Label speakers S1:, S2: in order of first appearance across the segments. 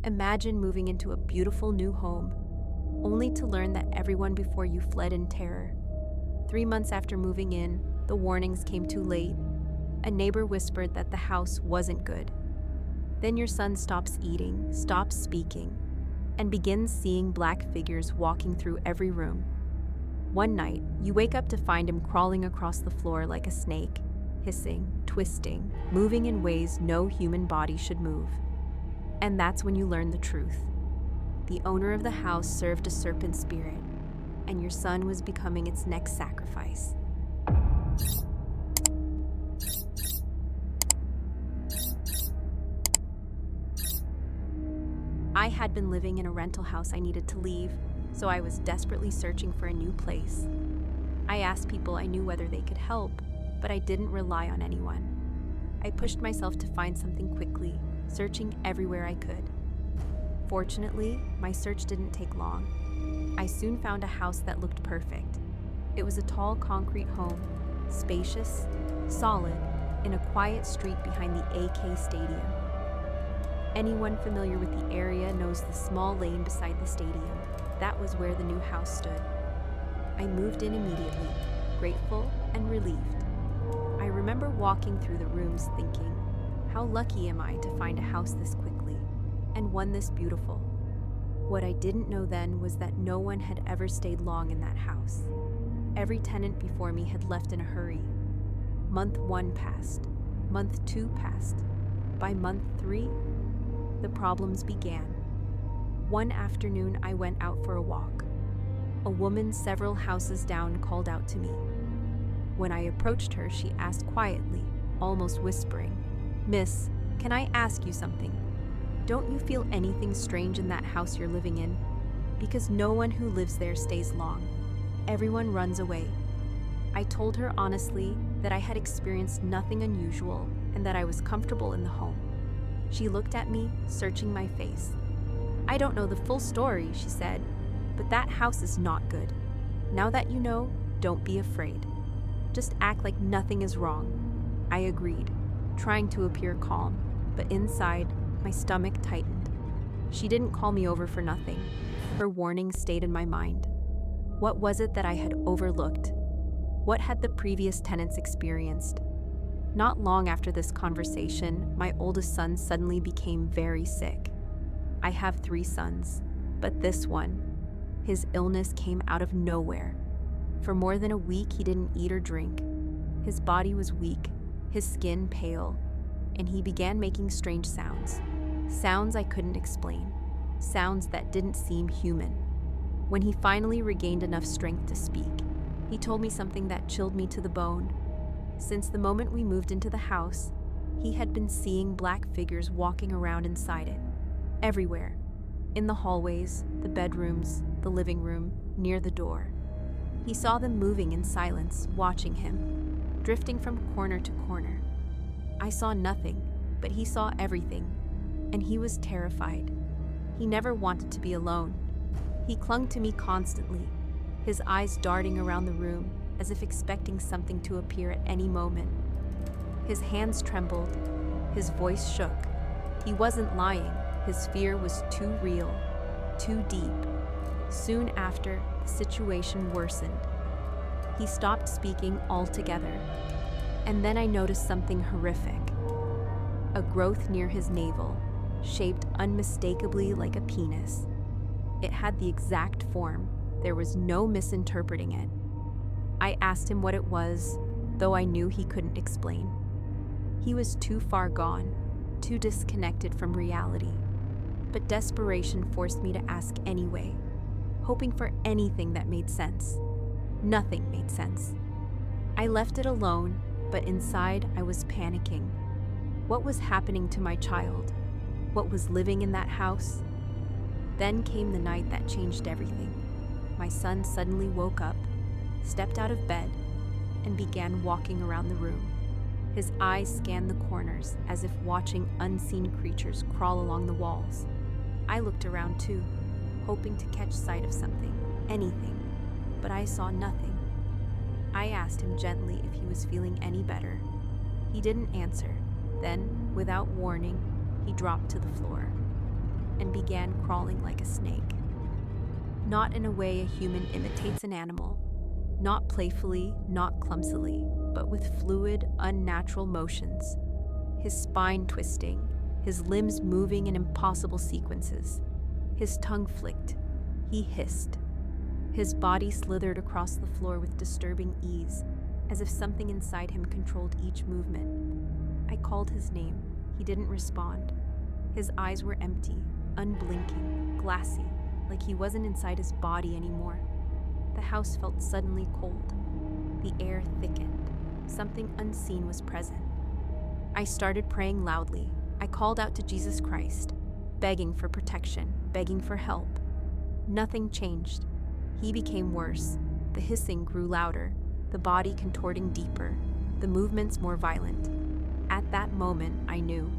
S1: Imagine moving into a beautiful new home, only to learn that everyone before you fled in terror. 3 months after moving in, the warnings came too late. A neighbor whispered that the house wasn't good. Then your son stops eating, stops speaking, and begins seeing black figures walking through every room. One night, you wake up to find him crawling across the floor like a snake, hissing, twisting, moving in ways no human body should move. And that's when you learn the truth. The owner of the house served a serpent spirit, and your son was becoming its next sacrifice. I had been living in a rental house I needed to leave, so I was desperately searching for a new place. I asked people I knew whether they could help, but I didn't rely on anyone. I pushed myself to find something quickly, searching everywhere I could. Fortunately, my search didn't take long. I soon found a house that looked perfect. It was a tall concrete home, spacious, solid, in a quiet street behind the AK Stadium. Anyone familiar with the area knows the small lane beside the stadium. That was where the new house stood. I moved in immediately, grateful and relieved. I remember walking through the rooms thinking, how lucky am I to find a house this quickly, and one this beautiful? What I didn't know then was that no one had ever stayed long in that house. Every tenant before me had left in a hurry. Month 1 passed. Month 2 passed. By month 3, the problems began. One afternoon, I went out for a walk. A woman several houses down called out to me. When I approached her, she asked quietly, almost whispering, "Miss, can I ask you something? Don't you feel anything strange in that house you're living in? Because no one who lives there stays long. Everyone runs away." I told her honestly that I had experienced nothing unusual and that I was comfortable in the home. She looked at me, searching my face. "I don't know the full story," she said, "but that house is not good. Now that you know, don't be afraid. Just act like nothing is wrong." I agreed, trying to appear calm, but inside, my stomach tightened. She didn't call me over for nothing. Her warning stayed in my mind. What was it that I had overlooked? What had the previous tenants experienced? Not long after this conversation, my oldest son suddenly became very sick. I have 3 sons, but this one, his illness came out of nowhere. For more than a week, he didn't eat or drink. His body was weak, his skin pale, and he began making strange sounds. Sounds I couldn't explain. Sounds that didn't seem human. When he finally regained enough strength to speak, he told me something that chilled me to the bone. Since the moment we moved into the house, he had been seeing black figures walking around inside it. Everywhere. In the hallways, the bedrooms, the living room, near the door. He saw them moving in silence, watching him, drifting from corner to corner. I saw nothing, but he saw everything, and he was terrified. He never wanted to be alone. He clung to me constantly, his eyes darting around the room as if expecting something to appear at any moment. His hands trembled, his voice shook. He wasn't lying, his fear was too real, too deep. Soon after, the situation worsened. He stopped speaking altogether, and then I noticed something horrific. A growth near his navel, shaped unmistakably like a penis. It had the exact form. There was no misinterpreting it. I asked him what it was, though I knew he couldn't explain. He was too far gone, too disconnected from reality. But desperation forced me to ask anyway, hoping for anything that made sense. Nothing made sense. I left it alone, but inside I was panicking. What was happening to my child? What was living in that house? Then came the night that changed everything. My son suddenly woke up, stepped out of bed, and began walking around the room. His eyes scanned the corners as if watching unseen creatures crawl along the walls. I looked around too, hoping to catch sight of something, anything, but I saw nothing. I asked him gently if he was feeling any better. He didn't answer. Then, without warning, he dropped to the floor. and began crawling like a snake. Not in a way a human imitates an animal, not playfully, not clumsily, but with fluid, unnatural motions, his spine twisting, his limbs moving in impossible sequences. His tongue flicked. He hissed. His body slithered across the floor with disturbing ease, as if something inside him controlled each movement. I called his name. He didn't respond. His eyes were empty, unblinking, glassy, like he wasn't inside his body anymore. The house felt suddenly cold. The air thickened. Something unseen was present. I started praying loudly. I called out to Jesus Christ, begging for protection, begging for help. Nothing changed. He became worse. The hissing grew louder, the body contorting deeper, the movements more violent. At that moment, I knew.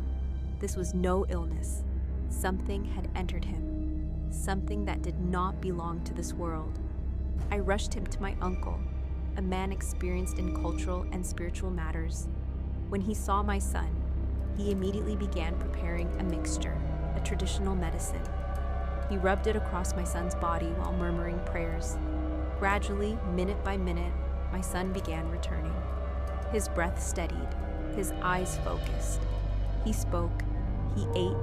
S1: This was no illness. Something had entered him. Something that did not belong to this world. I rushed him to my uncle, a man experienced in cultural and spiritual matters. When he saw my son, he immediately began preparing a mixture, a traditional medicine. He rubbed it across my son's body while murmuring prayers. Gradually, minute by minute, my son began returning. His breath steadied, his eyes focused. He spoke, he ate,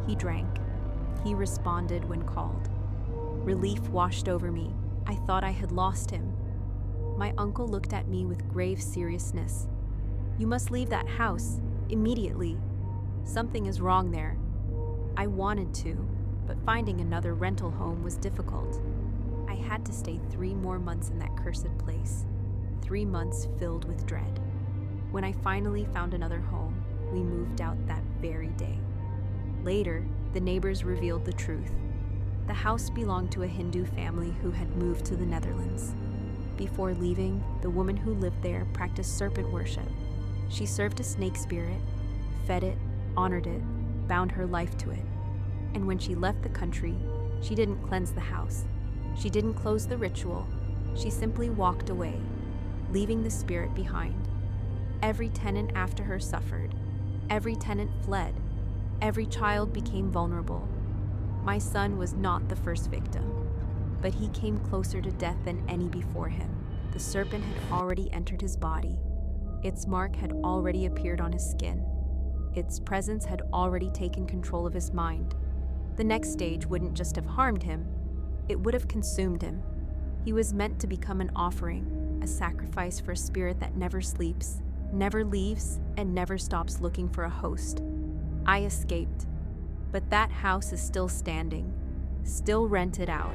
S1: he drank. He responded when called. Relief washed over me. I thought I had lost him. My uncle looked at me with grave seriousness. "You must leave that house, immediately. Something is wrong there." I wanted to, but finding another rental home was difficult. I had to stay 3 more months in that cursed place, 3 months filled with dread. When I finally found another home, we moved out that very day. Later, the neighbors revealed the truth. The house belonged to a Hindu family who had moved to the Netherlands. Before leaving, the woman who lived there practiced serpent worship. She served a snake spirit, fed it, honored it, bound her life to it. And when she left the country, she didn't cleanse the house. She didn't close the ritual. She simply walked away, leaving the spirit behind. Every tenant after her suffered. Every tenant fled. Every child became vulnerable. My son was not the first victim, but he came closer to death than any before him. The serpent had already entered his body. Its mark had already appeared on his skin. Its presence had already taken control of his mind. The next stage wouldn't just have harmed him, it would have consumed him. He was meant to become an offering, a sacrifice for a spirit that never sleeps, never leaves, and never stops looking for a host. I escaped, but that house is still standing, still rented out,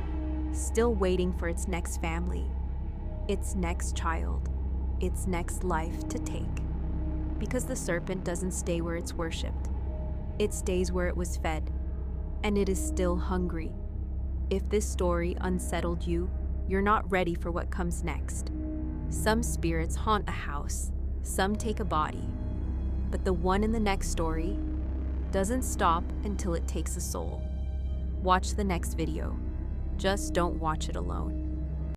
S1: still waiting for its next family, its next child, its next life to take. Because the serpent doesn't stay where it's worshipped. It stays where it was fed, and it is still hungry. If this story unsettled you, you're not ready for what comes next. Some spirits haunt a house, some take a body, but the one in the next story doesn't stop until it takes a soul. Watch the next video. Just don't watch it alone.